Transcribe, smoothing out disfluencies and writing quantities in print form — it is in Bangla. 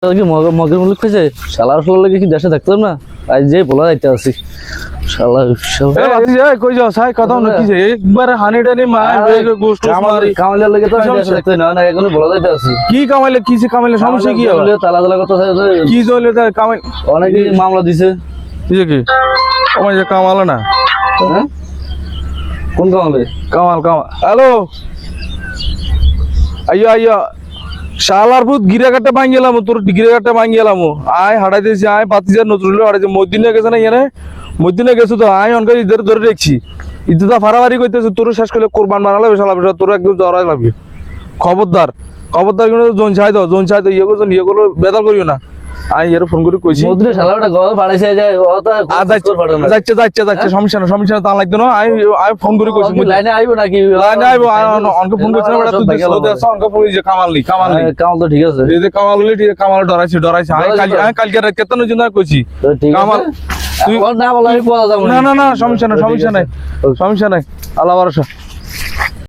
কি মগের মুলুক খাইছে শালার ফল লাগে কি দেশে থাকতাম না আজ যে বলা যাইতে আছি শালা কই যাও সাই কথা না কি একবার হানি টানি গোস্ট মারি কামালের লাগে তো দেশে থাকতে না না এখনো বলা যাইতে আছি কি কামাইলে কি কামাইলে সমস্যা কি হবে তালা তালা কথা কি চলে তার কামাই অনেক মামলা দিছে দিছে কি ওই যে কামাল না কোন কামালে কামাল হ্যালো আইয়া শালার ভূত গিরাঘাটে ভাঙিলাম তোর গিরাঘাটে ভাঙিলাম আয় হারাই দিয়েছি আয় বাতিজার নতুন হারাইছে মদিনে গেছে না এখানে মদিনে গেছো তো আয় অনকা ইদের ধরে দেখছি ইদা ফারাবারি কইতেছে তোর শেষ করলে কোরবান মারা লাগবে শালা তোর একদম জড়াই লাগবে খবরদার কিন্তু জোন চাই দাও ইয়ে করলো বেদাল করিও না আই এর ফোন করে কইছি মদিনে শালাটা গল ফাড়াইছে যায় ওটা যাচ্ছে সমস্যা না তা লাগতো না আই ফোন করে কইছি লাইনে আইবো নাকি লাইনে আইবো অনকা ফোন করছ না বড় তুই দেখছ অনকা ফোন যে কামাল কামাল তো ঠিক আছে এই যে কামাল হলি ঠিক কামাল ডরাইছে আই কালকে রাত কেতন জন কইছি কামাল তুই না বলাই পাওয়া যাবে না সমস্যা নাই আল্লাহ ভরসা